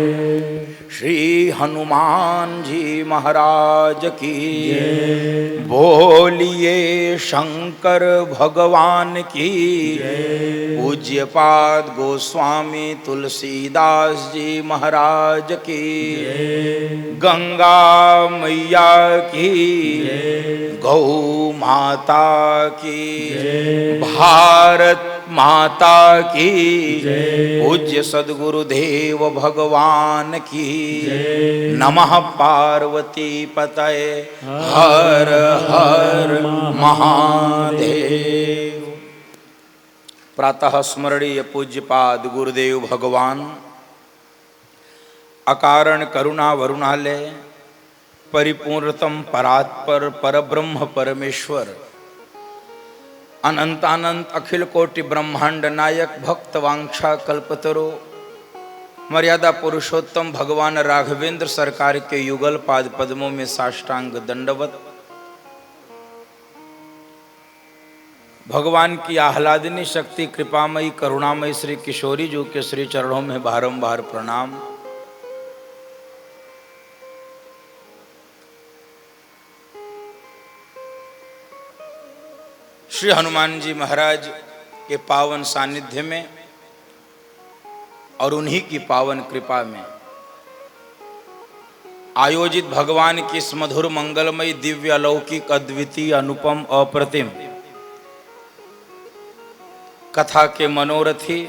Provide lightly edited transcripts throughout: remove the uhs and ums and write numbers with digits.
श्री हनुमान जी महाराज की बोलिए, शंकर भगवान की पूज्यपाद गोस्वामी तुलसीदास जी महाराज की गंगा मैया की गौ माता की भारत माता की पूज्य सद्गुरुदेव भगवान की नमः पार्वती पतये हर हर महादेव। प्रातः स्मरणीय पूज्यपाद गुरुदेव भगवान अकारण करुणा वरुणालय परिपूर्णतम परात्पर परब्रह्म परमेश्वर अनंतानंत अखिल कोटि ब्रह्मांड नायक भक्त वांछा कल्पतरो मर्यादा पुरुषोत्तम भगवान राघवेंद्र सरकार के युगल पाद पद्मों में साष्टांग दंडवत। भगवान की आह्लादिनी शक्ति कृपामयी करुणामयी श्री किशोरी जी के श्री चरणों में बारंबार प्रणाम। श्री हनुमान जी महाराज के पावन सानिध्य में और उन्हीं की पावन कृपा में आयोजित भगवान की इस मधुर मंगलमयी दिव्य अलौकिक अद्वितीय अनुपम अप्रतिम कथा के मनोरथी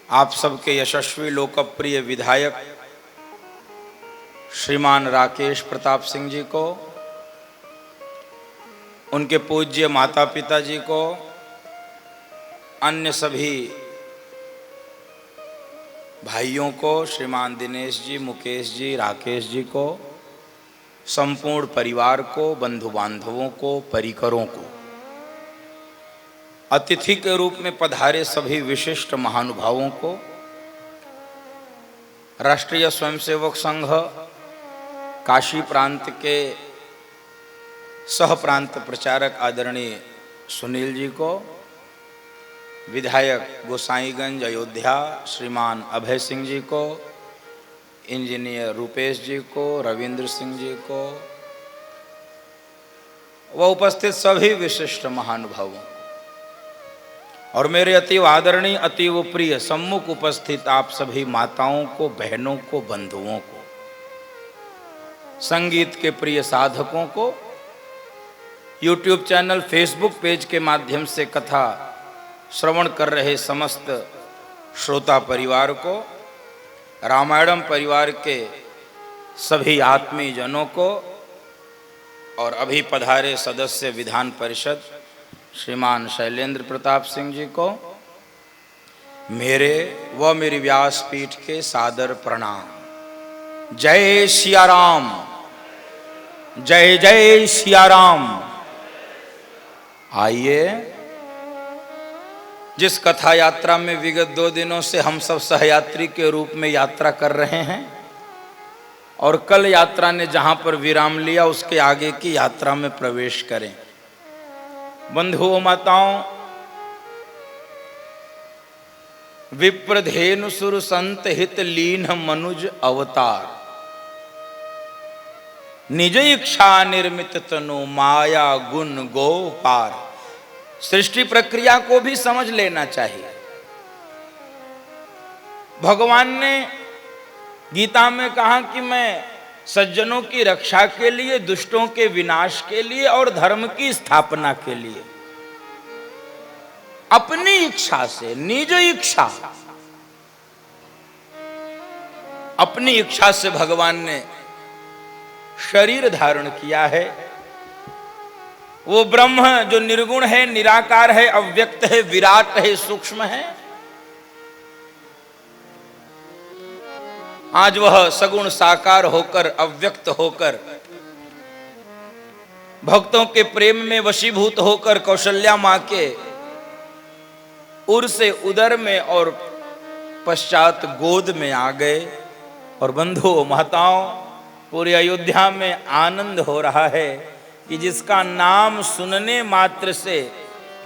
आप सबके यशस्वी लोकप्रिय विधायक श्रीमान राकेश प्रताप सिंह जी को, उनके पूज्य माता पिता जी को, अन्य सभी भाइयों को, श्रीमान दिनेश जी, मुकेश जी, राकेश जी को, संपूर्ण परिवार को, बंधु बांधवों को, परिकरों को, अतिथि के रूप में पधारे सभी विशिष्ट महानुभावों को, राष्ट्रीय स्वयंसेवक संघ काशी प्रांत के सह प्रांत प्रचारक आदरणीय सुनील जी को, विधायक गोसाईगंज अयोध्या श्रीमान अभय सिंह जी को, इंजीनियर रूपेश जी को, रविंद्र सिंह जी को व उपस्थित सभी विशिष्ट महानुभावों और मेरे अतीव आदरणीय अतीव प्रिय सम्मुख उपस्थित आप सभी माताओं को, बहनों को, बंधुओं को, संगीत के प्रिय साधकों को, यूट्यूब चैनल फेसबुक पेज के माध्यम से कथा श्रवण कर रहे समस्त श्रोता परिवार को, रामायणम परिवार के सभी आत्मीय जनों को और अभी पधारे सदस्य विधान परिषद श्रीमान शैलेंद्र प्रताप सिंह जी को मेरे व मेरी व्यासपीठ के सादर प्रणाम। जय सिया राम, जय जय सिया राम। आइए, जिस कथा यात्रा में विगत 2 दिनों से हम सब सहयात्री के रूप में यात्रा कर रहे हैं और कल यात्रा ने जहां पर विराम लिया उसके आगे की यात्रा में प्रवेश करें। बंधुओं माताओं, विप्रधेनु सुर संत हित लीन मनुज अवतार, निज इच्छा निर्मित तनु माया गुण गो पार। सृष्टि प्रक्रिया को भी समझ लेना चाहिए। भगवान ने गीता में कहा कि मैं सज्जनों की रक्षा के लिए, दुष्टों के विनाश के लिए और धर्म की स्थापना के लिए अपनी इच्छा से, निज इच्छा, अपनी इच्छा से भगवान ने शरीर धारण किया है। वो ब्रह्म जो निर्गुण है, निराकार है, अव्यक्त है, विराट है, सूक्ष्म है, आज वह सगुण साकार होकर, अव्यक्त होकर, भक्तों के प्रेम में वशीभूत होकर कौशल्या मां के उर से उदर में और पश्चात गोद में आ गए। और बंधुओं माताओं, पूरी अयोध्या में आनंद हो रहा है कि जिसका नाम सुनने मात्र से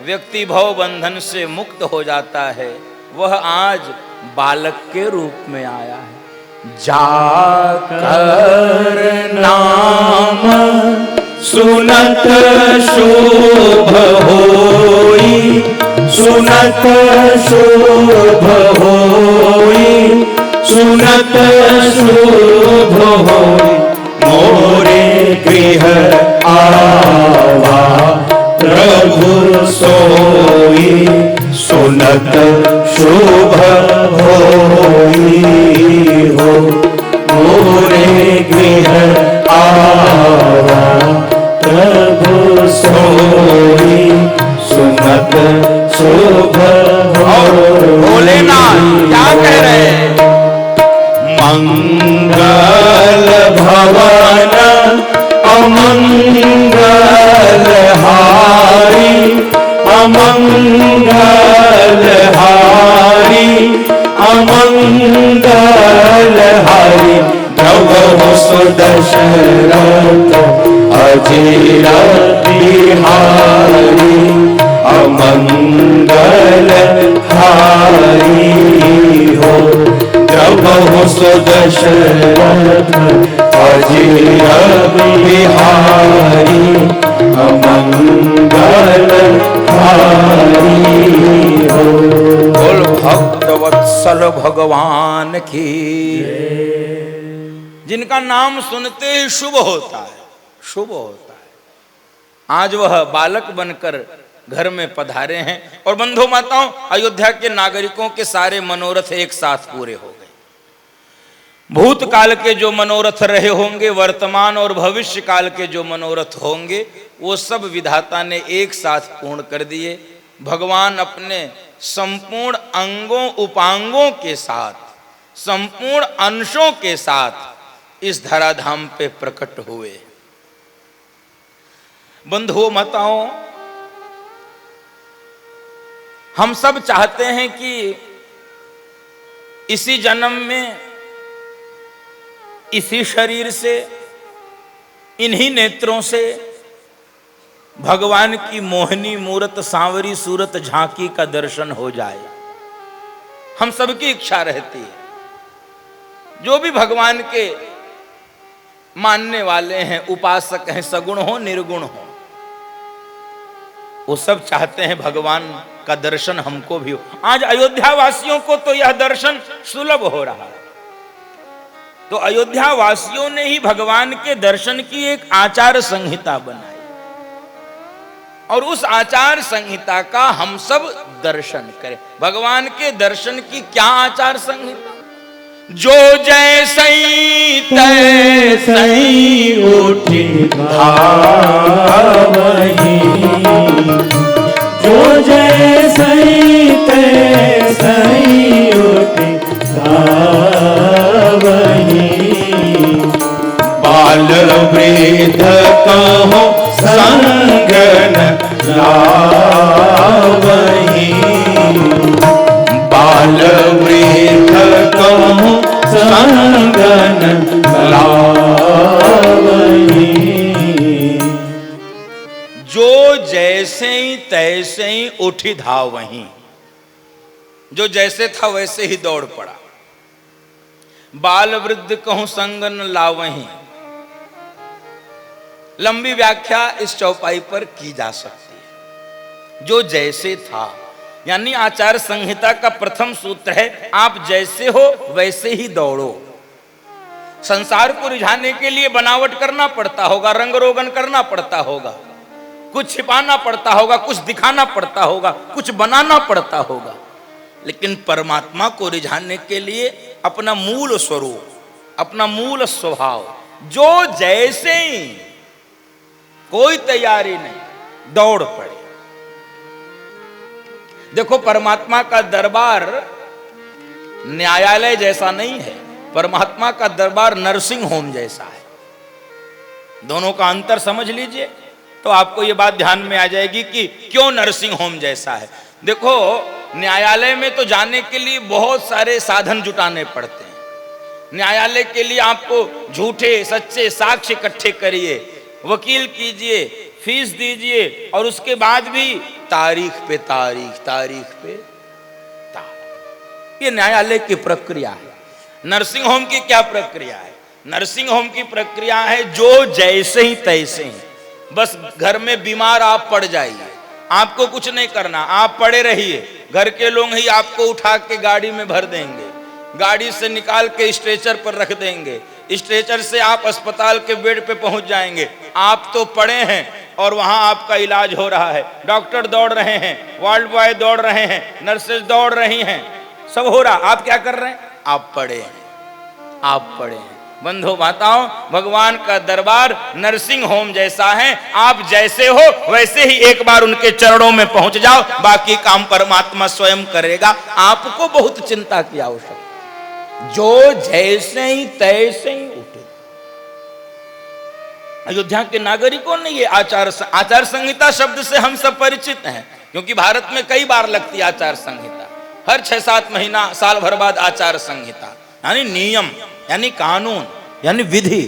व्यक्ति भव बंधन से मुक्त हो जाता है, वह आज बालक के रूप में आया है। जाकर नाम सुनत शुभ होई, सुनत शुभ होई, सुनत शुभ होई, मोरे गृह आवा प्रभु सोई, सुनत शुभ होई हो, मोरे गृह आवा प्रभु सोई, सुनत शुभ भोलेनाथ क्या कह रहे हैं? मंगल भवन अमंगल हारी, अमंगल हारी, अमंगल हारी, प्रभु सुदशरथ अजीर बिहारी, अमंगल हारी हो, प्रभु सुदशरथ अजीर बिहारी, अमंगल हारी हो। बोल भक्तवत्सल भगवान की। जिनका नाम सुनते ही शुभ होता है, शुभ होता है। आज वह बालक बनकर घर में पधारे हैं और बंधु माताओं, अयोध्या के नागरिकों के सारे मनोरथ एक साथ पूरे हो गए। भूतकाल के जो मनोरथ रहे होंगे, वर्तमान और भविष्य काल के जो मनोरथ होंगे, वो सब विधाता ने एक साथ पूर्ण कर दिए। भगवान अपने संपूर्ण अंगों उपांगों के साथ, संपूर्ण अंशों के साथ इस धराधाम पे प्रकट हुए। बंधुओं माताओं, हम सब चाहते हैं कि इसी जन्म में इसी शरीर से, इन्हीं नेत्रों से भगवान की मोहनी मूरत, सांवरी सूरत, झांकी का दर्शन हो जाए। हम सबकी इच्छा रहती है। जो भी भगवान के मानने वाले हैं, उपासक हैं, सगुण हो निर्गुण हो, वो सब चाहते हैं भगवान का दर्शन हमको भी हो। आज अयोध्या वासियों को तो यह दर्शन सुलभ हो रहा है। तो अयोध्या वासियों ने ही भगवान के दर्शन की एक आचार संहिता बनाई और उस आचार संहिता का हम सब दर्शन करें। भगवान के दर्शन की क्या आचार संहिता? जो जैसई तैसई उठी धावही, जो जैसई तैसई उठी धावही, बाल वृद्ध कहो संगन लावही, बाल वृद्ध कहो संगन लावही। जो जैसे ही तैसे ही उठी धावही, जो जैसे था वैसे ही दौड़ पड़ा। बाल वृद्ध कहूं संगन लावही, लंबी व्याख्या इस चौपाई पर की जा सकती है। जो जैसे था यानी आचार संहिता का प्रथम सूत्र है, आप जैसे हो वैसे ही दौड़ो। संसार को रिझाने के लिए बनावट करना पड़ता होगा, रंग रोगन करना पड़ता होगा, कुछ छिपाना पड़ता होगा, कुछ दिखाना पड़ता होगा, कुछ बनाना पड़ता होगा, लेकिन परमात्मा को रिझाने के लिए अपना मूल स्वरूप, अपना मूल स्वभाव, जो जैसे ही, कोई तैयारी नहीं, दौड़ पड़े। देखो, परमात्मा का दरबार न्यायालय जैसा नहीं है, परमात्मा का दरबार नर्सिंग होम जैसा है। दोनों का अंतर समझ लीजिए तो आपको यह बात ध्यान में आ जाएगी कि क्यों नर्सिंग होम जैसा है। देखो, न्यायालय में तो जाने के लिए बहुत सारे साधन जुटाने पड़ते हैं। न्यायालय के लिए आपको झूठे सच्चे साक्ष्य इकट्ठे करिए, वकील कीजिए, फीस दीजिए और उसके बाद भी तारीख पे तारीख, तारीख पे तारीख। ये न्यायालय की प्रक्रिया है। नर्सिंग होम की क्या प्रक्रिया है? नर्सिंग होम की प्रक्रिया है जो जैसे ही तैसे ही, बस घर में बीमार आप पड़ जाइए, आपको कुछ नहीं करना, आप पड़े रहिए, घर के लोग ही आपको उठा के गाड़ी में भर देंगे, गाड़ी से निकाल के स्ट्रेचर पर रख देंगे, स्ट्रेचर से आप अस्पताल के बेड पे पहुंच जाएंगे। आप तो पड़े हैं और वहां आपका इलाज हो रहा है, डॉक्टर दौड़ रहे हैं, वार्ड बॉय दौड़ रहे हैं, नर्सेज दौड़ रही हैं, सब हो रहा, आप क्या कर रहे हैं? आप पड़े हैं, आप पड़े हैं। बंधु माताओं, भगवान का दरबार नर्सिंग होम जैसा है। आप जैसे हो वैसे ही एक बार उनके चरणों में पहुंच जाओ, बाकी काम परमात्मा स्वयं करेगा। आपको बहुत चिंता की आवश्यकता, जो जैसे ही तैसे ही उठे। अयोध्या के नागरिकों ने ये आचार संहिता शब्द से हम सब परिचित हैं, क्योंकि भारत में कई बार लगती आचार संहिता, हर 6-7 महीना साल भर बाद आचार संहिता, यानी नियम, यानी कानून, यानी विधि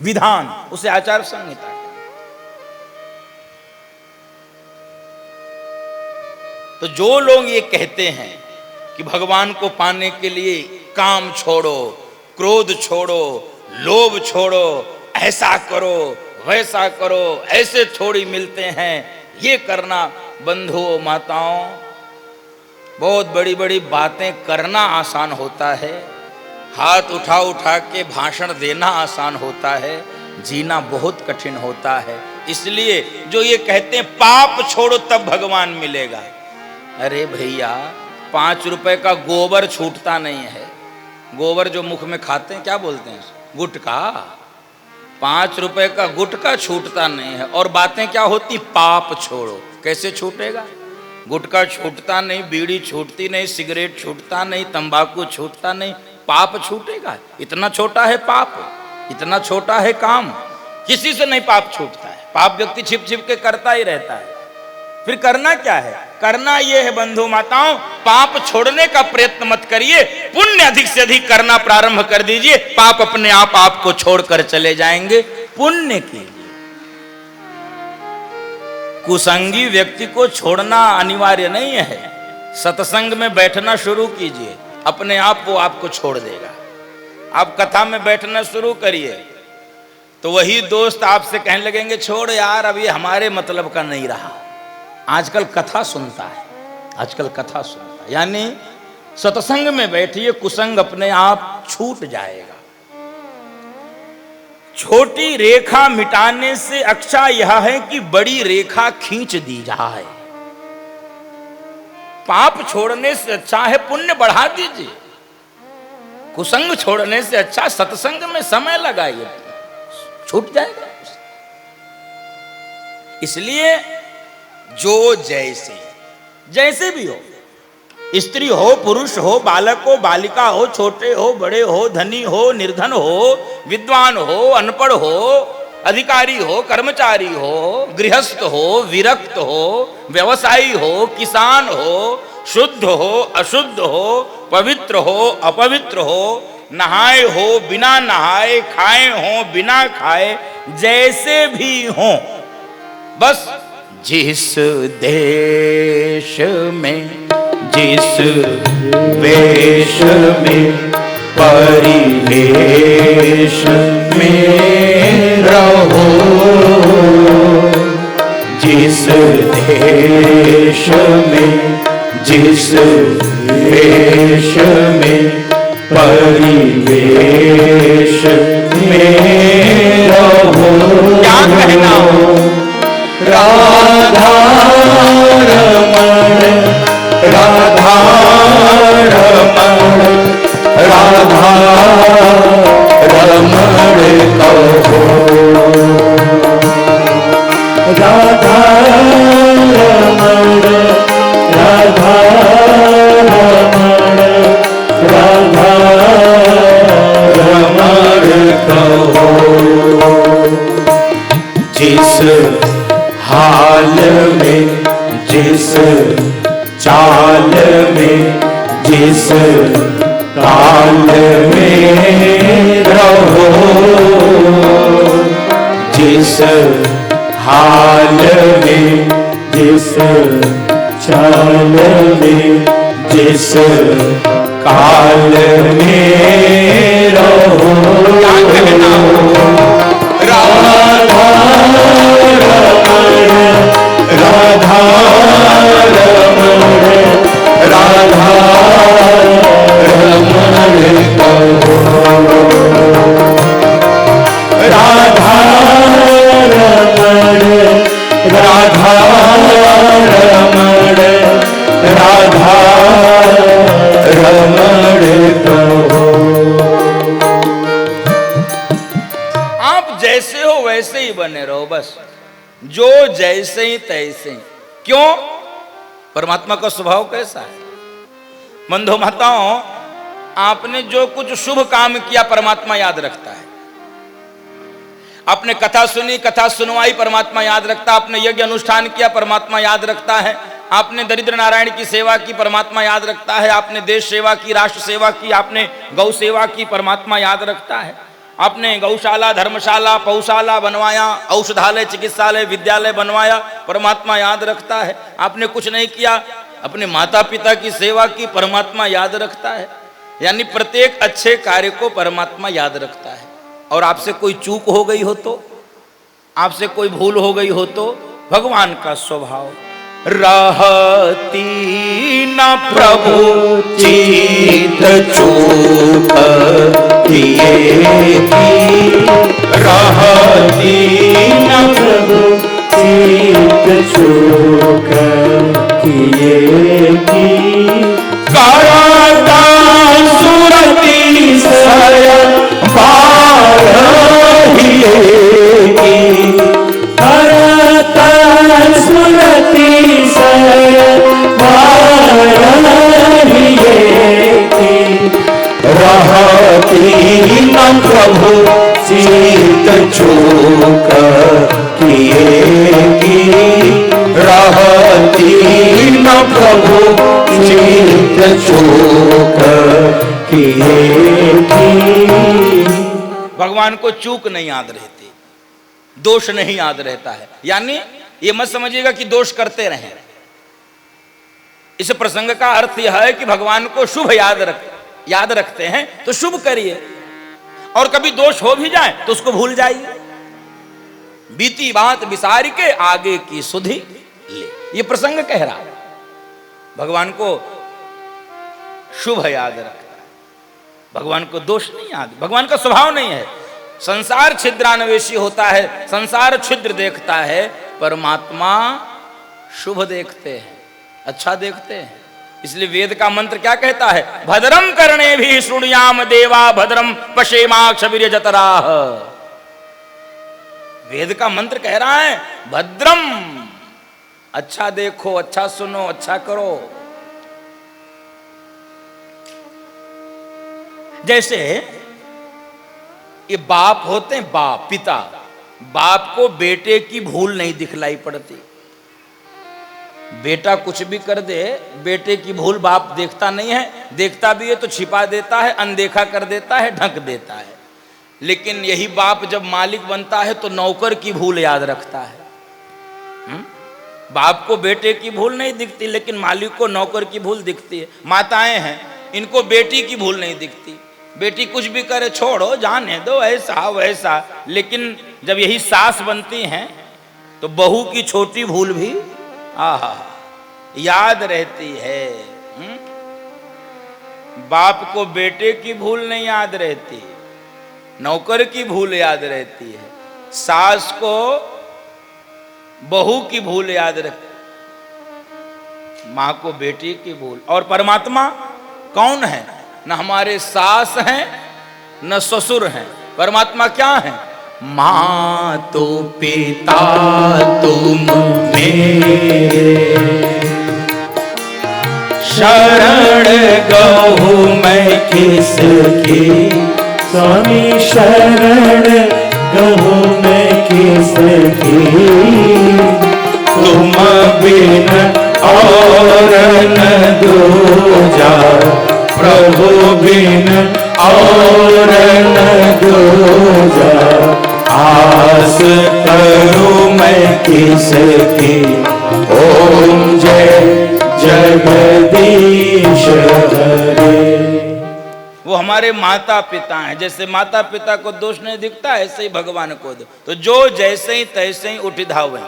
विधान, उसे आचार संहिता है। तो जो लोग ये कहते हैं कि भगवान को पाने के लिए काम छोड़ो, क्रोध छोड़ो, लोभ छोड़ो, ऐसा करो वैसा करो, ऐसे थोड़ी मिलते हैं, ये करना, बंधुओं माताओं, बहुत बड़ी बड़ी बातें करना आसान होता है, हाथ उठा उठा के भाषण देना आसान होता है, जीना बहुत कठिन होता है। इसलिए जो ये कहते हैं पाप छोड़ो तब भगवान मिलेगा, अरे भैया 5 रुपए का गोबर छूटता नहीं है। गोबर जो मुख में खाते हैं क्या बोलते हैं? गुटखा। 5 रुपए का गुटखा छूटता नहीं है। और बातें क्या होती? पाप छोड़ो। कैसे छूटेगा? गुटखा छूटता नहीं, बीड़ी छूटती नहीं, सिगरेट छूटता नहीं, तंबाकू छूटता नहीं, पाप छूटेगा? इतना छोटा है पाप, इतना छोटा है काम, किसी से नहीं पाप छूटता है। पाप व्यक्ति छिप छिप के करता ही रहता है। फिर करना क्या है? करना यह है बंधु माताओं, पाप छोड़ने का प्रयत्न मत करिए, पुण्य अधिक से अधिक करना प्रारंभ कर दीजिए, पाप अपने आप आपको छोड़कर चले जाएंगे। पुण्य के लिए कुसंगी व्यक्ति को छोड़ना अनिवार्य नहीं है, सत्संग में बैठना शुरू कीजिए, अपने आप वो आपको छोड़ देगा। आप कथा में बैठना शुरू करिए तो वही दोस्त आपसे कहने लगेंगे छोड़ यार, अब ये हमारे मतलब का नहीं रहा। आजकल कथा सुनता है, आजकल कथा सुनता है, यानी सत्संग में बैठिए, कुसंग अपने आप छूट जाएगा। छोटी रेखा मिटाने से अच्छा यह है कि बड़ी रेखा खींच दी जाए। पाप छोड़ने से अच्छा है पुण्य बढ़ा दीजिए, कुसंग छोड़ने से अच्छा सत्संग में समय लगाइए, छूट जाएगा। इसलिए जो जैसे जैसे भी हो, स्त्री हो, पुरुष हो, बालक हो, बालिका हो, छोटे हो, बड़े हो, धनी हो, निर्धन हो, विद्वान हो, अनपढ़ हो, अधिकारी हो, कर्मचारी हो, गृहस्थ हो, विरक्त हो, व्यवसायी हो, किसान हो, शुद्ध हो, अशुद्ध हो, पवित्र हो, अपवित्र हो, नहाए हो, बिना नहाए, खाए हो, बिना खाए, जैसे भी हो, बस जिस देश में, जिस वेश में, परिवेश में रहो, जिस देश में, जिस वेश में, परिवेश में रहो। क्या कहना? राधा रमण, राधा रमण, राधा रमण कहो, राधा रमण, राधा रमण, राधा रमण कहो। जिस हाल में, जिस चाल में, जिस काल में रहो, जिस हाल में, जिस चाल में, जिस काल में रहो राधा रमण राधा रमण राधा रमण कहो राधा रमण राधा रमण राधा रमण कहो। आप जैसे हो वैसे ही बने रहो, बस जो जैसे ही तैसे ही। क्यों? परमात्मा का स्वभाव कैसा है? बंधु माताओं, आपने जो कुछ शुभ काम किया परमात्मा याद रखता है। आपने कथा सुनी, कथा सुनवाई, परमात्मा याद रखता है। आपने यज्ञ अनुष्ठान किया, परमात्मा याद रखता है। आपने दरिद्र नारायण की सेवा की, परमात्मा याद रखता है। आपने देश सेवा की, राष्ट्र सेवा की, आपने गौ सेवा की, परमात्मा याद रखता है। आपने गौशाला, धर्मशाला, पौशाला बनवाया, औषधालय, चिकित्सालय, विद्यालय बनवाया, परमात्मा याद रखता है। आपने कुछ नहीं किया, अपने माता पिता की सेवा की, परमात्मा याद रखता है। यानी प्रत्येक अच्छे कार्य को परमात्मा याद रखता है। और आपसे कोई चूक हो गई हो तो, आपसे कोई भूल हो गई हो तो, भगवान का स्वभाव रहती न प्रभु चित चूक किए की रहती न प्रभु चित चूक किए की करता सुरति सय बारहिए की करता सुरति सय बारहिए की रहती न प्रभु चित चूक किए की रहती न प्रभु चित चूक किए की। भगवान को चूक नहीं याद रहती, दोष नहीं याद रहता है। यानी ये मत समझिएगा कि दोष करते रहें। इस प्रसंग का अर्थ यह है कि भगवान को शुभ याद रखते हैं तो शुभ करिए, और कभी दोष हो भी जाए तो उसको भूल जाइए। बीती बात विसार के आगे की सुधि ले, ये प्रसंग कह रहा है। भगवान को शुभ याद रखता है, भगवान को दोष नहीं याद। भगवान का स्वभाव नहीं है। संसार छिद्रान्वेषी होता है, संसार छिद्र देखता है, परमात्मा शुभ देखते हैं, अच्छा देखते हैं। इसलिए वेद का मंत्र क्या कहता है? भद्रम करणे भी शृणुयाम देवा भद्रम पश्येमाक्षवीर्यजतराः। वेद का मंत्र कह रहा है भद्रम, अच्छा देखो, अच्छा सुनो, अच्छा करो। जैसे ये बाप होते हैं, बाप पिता, बाप को बेटे की भूल नहीं दिखलाई पड़ती। बेटा कुछ भी कर दे, बेटे की भूल बाप देखता नहीं है, देखता भी है तो छिपा देता है, अनदेखा कर देता है, ढक देता है। लेकिन यही बाप जब मालिक बनता है तो नौकर की भूल याद रखता है। बाप को बेटे की भूल नहीं दिखती, लेकिन मालिक को नौकर की भूल दिखती है। माताएं हैं, इनको बेटी की भूल नहीं दिखती। बेटी कुछ भी करे, छोड़ो, जाने दो, ऐसा वैसा। लेकिन जब यही सास बनती हैं तो बहू की छोटी भूल भी याद रहती है। बाप को बेटे की भूल नहीं याद रहती, नौकर की भूल याद रहती है। सास को बहू की भूल याद रहती, मां को बेटी की भूल। और परमात्मा कौन है? न हमारे सास हैं न ससुर हैं। परमात्मा क्या है? माँ तो पिता तुम मेरे, शरण गहूँ मैं किसकी, स्वामी शरण गहूँ मैं किसकी, तुम बिन और न दूजा, प्रभु बिन और न दूजा, आस करूं मैं किसकी। ओम जय जगदीश हरे। वो हमारे माता पिता हैं। जैसे माता पिता को दोष नहीं दिखता, ऐसे ही भगवान को दो। तो जो जैसे ही तैसे ही उठ धावे,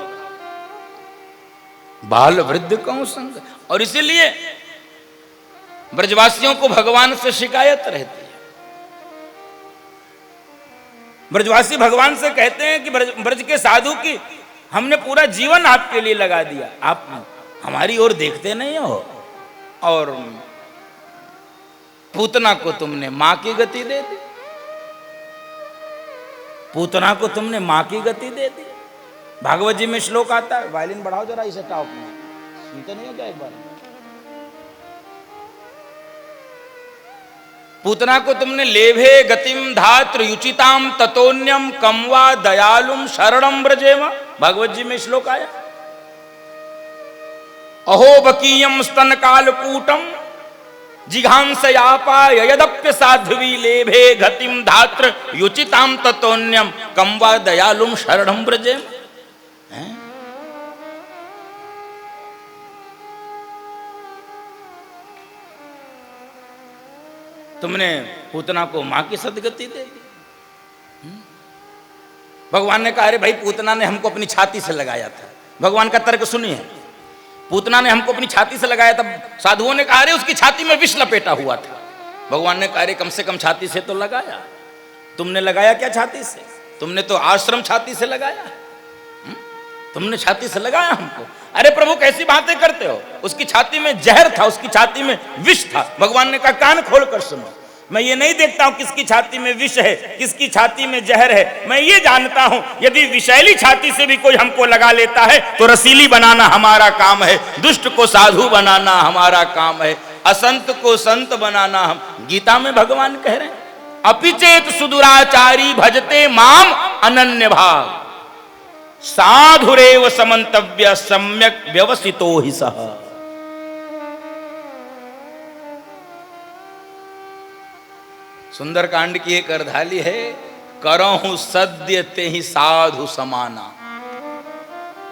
बाल वृद्ध कहूं संग। और इसीलिए ब्रजवासियों को भगवान से शिकायत रहती है। ब्रजवासी भगवान से कहते हैं कि ब्रज के साधु की हमने पूरा जीवन आपके लिए लगा दिया, आप हमारी ओर देखते नहीं हो, और पूतना को तुमने मां की गति दे दी, पूतना को तुमने मां की गति दे दी। भागवत जी में श्लोक आता है, वायलिन बढ़ाओ जरा इसे टॉप में, सुनते नहीं हो क्या एक बार? पूतना को तुमने लेभे गतिम धात्र युचिताम ततोन्यम कमवा दयालुम शरणम ब्रजेम। भागवत जी में श्लोक आया, अहो बकीयम स्तन कालकूटम जिघांसयापाय यदप्य साध्वी लेभे गतिम धात्र युचिताम ततोन्यम कमवा दयालुम शरणम ब्रजेम। तुमने पूतना को मां की सदगति दे दी। भगवान ने कहा, अरे भाई पूतना ने हमको अपनी छाती से लगाया था। भगवान का तर्क सुनिए, पूतना ने हमको अपनी छाती से लगाया था। साधुओं ने कहा, अरे उसकी छाती में विष लपेटा हुआ था। भगवान ने कहा, अरे कम से कम छाती से तो लगाया, तुमने लगाया क्या छाती से? तुमने तो आश्रम छाती से लगाया, तुमने छाती से लगाया हमको। अरे प्रभु कैसी बातें करते हो, उसकी छाती में जहर था, उसकी छाती में विष था। भगवान ने कहा, कान खोल कर सुनो, मैं ये नहीं देखता हूं किसकी छाती में विष है, किसकी छाती में जहर है। मैं ये जानता हूं यदि विषैली छाती से भी कोई हमको लगा लेता है तो रसीली बनाना हमारा काम है, दुष्ट को साधु बनाना हमारा काम है, असंत को संत बनाना हम। गीता में भगवान कह रहे हैं, अपिचेत सुदुराचारी भजते माम अनन्य भाव साधुरेव समन्तव्य सम्यक व्यवसितो ही सह। सुंदरकांड की एक अर्धाली है, करहूं सद्य ते ही साधु समाना।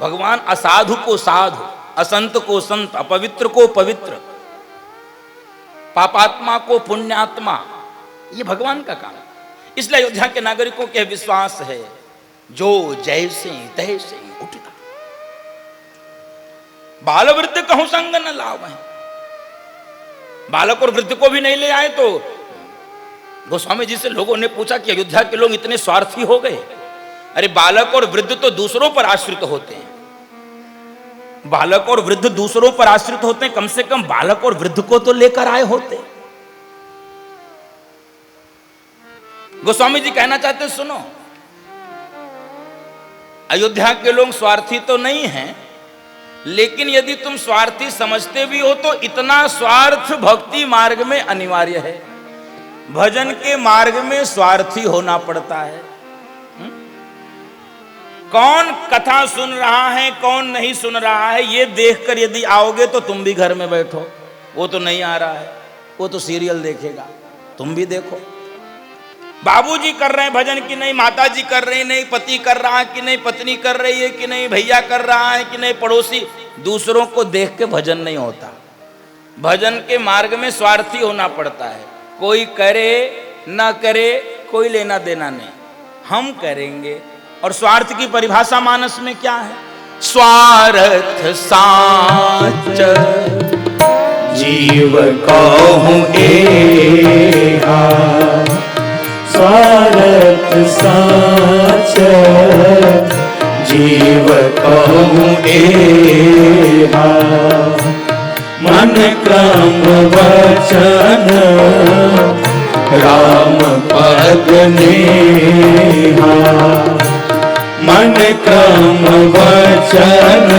भगवान असाधु को साधु, असंत को संत, अपवित्र को पवित्र, पापात्मा को पुण्यात्मा, ये भगवान का काम। इसलिए अयोध्या के नागरिकों के विश्वास है, जो जैसे तैसे उठता, बाल वृद्ध कहूं संग न लावै। बालक और वृद्ध को भी नहीं ले आए तो गोस्वामी जी से लोगों ने पूछा कि अयोध्या के लोग इतने स्वार्थी हो गए। अरे बालक और वृद्ध तो दूसरों पर आश्रित होते हैं, बालक और वृद्ध दूसरों पर आश्रित होते हैं, कम से कम बालक और वृद्ध को तो लेकर आए होते। गोस्वामी जी कहना चाहते, सुनो, अयोध्या के लोग स्वार्थी तो नहीं हैं, लेकिन यदि तुम स्वार्थी समझते भी हो तो इतना स्वार्थ भक्ति मार्ग में अनिवार्य है। भजन के मार्ग में स्वार्थी होना पड़ता है। कौन कथा सुन रहा है, कौन नहीं सुन रहा है, ये देखकर यदि आओगे तो तुम भी घर में बैठो। वो तो नहीं आ रहा है, वो तो सीरियल देखेगा, तुम भी देखो। बाबूजी कर रहे हैं भजन कि नहीं, माताजी कर रही नहीं, पति कर रहा है कि नहीं, पत्नी कर रही है कि नहीं, भैया कर रहा है कि नहीं, पड़ोसी। दूसरों को देख के भजन नहीं होता। भजन के मार्ग में स्वार्थी होना पड़ता है। कोई करे ना करे कोई लेना देना नहीं, हम करेंगे। और स्वार्थ की परिभाषा मानस में क्या है? स्वार्थ साच जीव कहूं एहा, स्वार्थ साच जीव कहूं एहा, मन क्रम वचन राम पद नेहा, मन क्रम वचन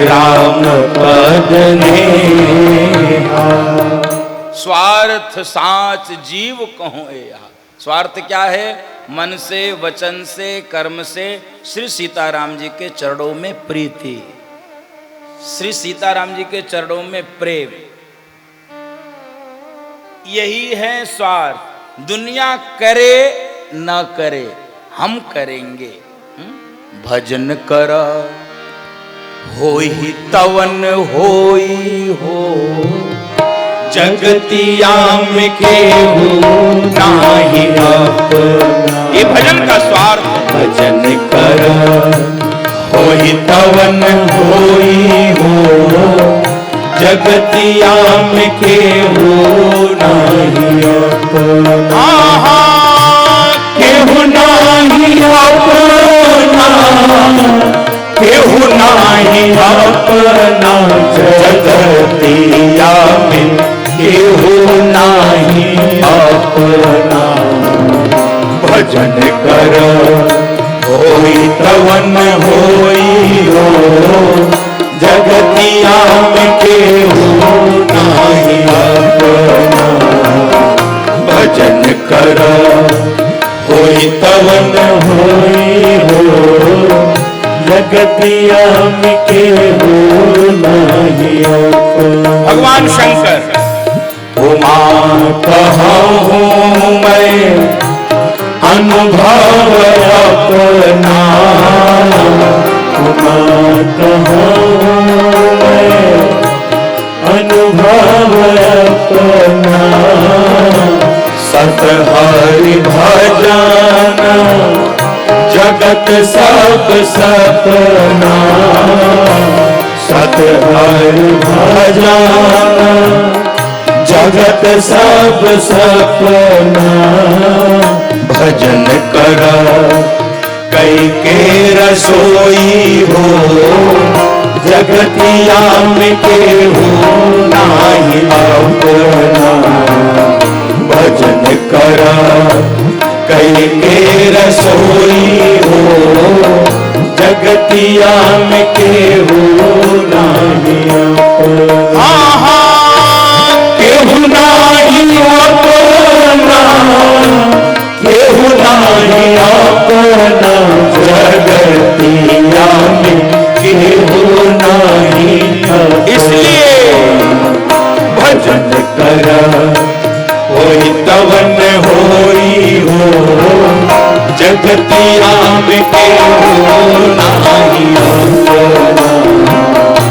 राम पद नेहा। स्वार्थ साच जीव कहूं एहा। स्वार्थ क्या है? मन से, वचन से, कर्म से श्री सीताराम जी के चरणों में प्रीति, श्री सीताराम जी के चरणों में प्रेम, यही है स्वार्थ। दुनिया करे न करे, हम करेंगे। भजन कर होई तवन होई हो, जगतिया में केहू नाही अपना। ये भजन का स्वार्थ। भजन कर होई तवन होई हो, जगतिया में केहू नाही अपना। केहू नाही अपना, केहू नाही अपना, जगतिया में केहू नाही अपना। भजन कर होई तवन होई हो, जगतिया में केहू नाही अपना। भजन कर होई तवन होई हो, जगतिया में केहू नाही अपना। भगवान शंकर उमा कहूँ मैं अनुभव अपना, उमा कहूँ मैं अनुभव अपना। सत हरि भजन जगत सब सपना, सत हरि भजन जगत सब सपना। भजन कर कई के रसोई हो, जगतिया में केहू नाही अपना। भजन कर कई के रसोई हो, जगतिया में केहू नाही अपना। केहू नाही अपना, केहू नाही अपना, जगतिया में केहू नाही अपना। इसलिए भजन कर होई तवन होई हो, जगतिया में केहू नाही अपना।